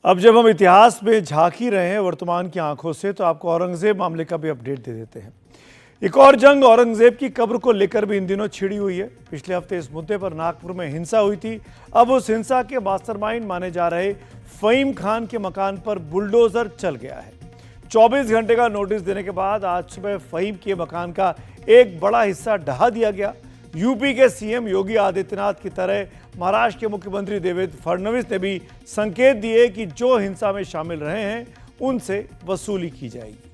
अब जब हम इतिहास में झांक ही रहे हैं वर्तमान की आंखों से, तो आपको औरंगजेब मामले का भी अपडेट दे देते हैं। एक और जंग औरंगजेब की कब्र को लेकर भी इन दिनों छिड़ी हुई है। पिछले हफ्ते इस मुद्दे पर नागपुर में हिंसा हुई थी। अब उस हिंसा के मास्टरमाइंड माने जा रहे फहीम खान के मकान पर बुलडोजर चल गया है। 24 घंटे का नोटिस देने के बाद आज सुबह फहीम के मकान का एक बड़ा हिस्सा ढहा दिया गया। यूपी के सीएम योगी आदित्यनाथ की तरह महाराष्ट्र के मुख्यमंत्री देवेंद्र फडणवीस ने भी संकेत दिए कि जो हिंसा में शामिल रहे हैं उनसे वसूली की जाएगी।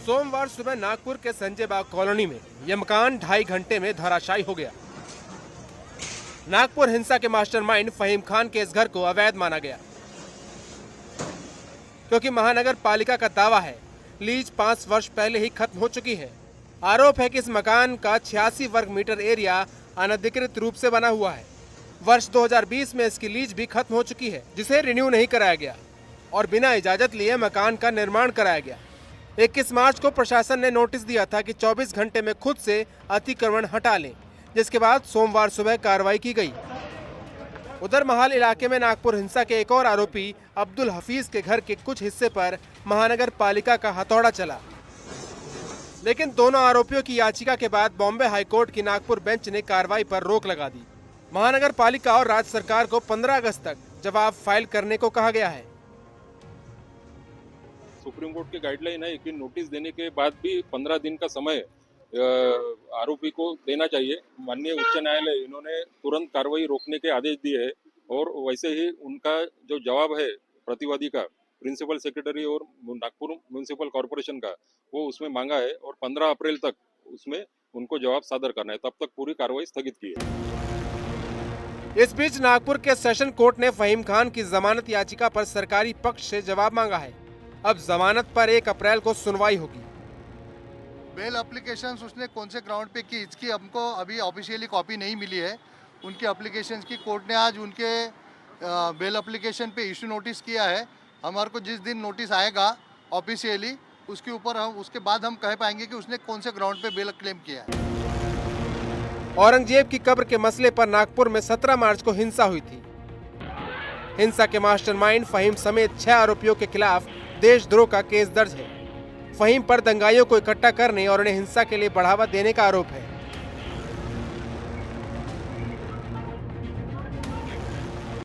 सोमवार सुबह नागपुर के संजय बाग कॉलोनी में यह मकान 2.5 घंटे में धराशायी हो गया। नागपुर हिंसा के मास्टरमाइंड फहीम खान के इस घर को अवैध माना गया, क्योंकि महानगर पालिका का दावा है लीज 5 वर्ष पहले ही खत्म हो चुकी है। आरोप है कि इस मकान का 86 वर्ग मीटर एरिया अनधिकृत रूप से बना हुआ है। वर्ष 2020 में इसकी लीज भी खत्म हो चुकी है, जिसे रिन्यू नहीं कराया गया और बिना इजाजत लिए मकान का निर्माण कराया गया। 21 मार्च को प्रशासन ने नोटिस दिया था कि 24 घंटे में खुद से अतिक्रमण हटा लें, जिसके बाद सोमवार सुबह कार्रवाई की गई। उधर महाल इलाके में नागपुर हिंसा के एक और आरोपी अब्दुल हफीज के घर के कुछ हिस्से पर महानगर पालिका का हथौड़ा चला, लेकिन दोनों आरोपियों की याचिका के बाद बॉम्बे हाईकोर्ट की नागपुर बेंच ने कार्रवाई पर रोक लगा दी। महानगर पालिका और राज्य सरकार को 15 अगस्त तक जवाब फाइल करने को कहा गया है। सुप्रीम कोर्ट की गाइडलाइन है कि नोटिस देने के बाद भी 15 दिन का समय आरोपी को देना चाहिए। माननीय उच्च न्यायालय इन्होंने तुरंत कार्रवाई रोकने के आदेश दिए हैं और वैसे ही उनका जो जवाब है प्रतिवादी का प्रिंसिपल सेक्रेटरी और नागपुर म्युनिसिपल कॉर्पोरेशन का, वो उसमें मांगा है और 15 अप्रैल तक उसमें उनको जवाब सादर करना है। तब तक पूरी कार्रवाई स्थगित की है। इस बीच नागपुर के सेशन कोर्ट ने फहीम खान की जमानत याचिका पर सरकारी पक्ष से जवाब मांगा है। अब जमानत पर 1 अप्रैल को सुनवाई होगी। बेल एप्लीकेशंस उसने कौन से ग्राउंड पे की, इसकी हमको अभी ऑफिशियली कॉपी नहीं मिली है। उनकी एप्लीकेशंस की कोर्ट ने आज उनके बेल एप्लीकेशन पे इशू नोटिस किया है। हमारे को जिस दिन नोटिस आएगा ऑफिशियली, उसके ऊपर उसके बाद हम कह पाएंगे कि उसने कौन से ग्राउंड पे बेल क्लेम किया है। औरंगजेब की कब्र के मसले पर नागपुर में 17 मार्च को हिंसा हुई थी। हिंसा के मास्टरमाइंड फहीम समेत 6 आरोपियों के खिलाफ देशद्रोह का केस दर्ज है। फहीम पर दंगाइयों को इकट्ठा करने और उन्हें हिंसा के लिए बढ़ावा देने का आरोप है।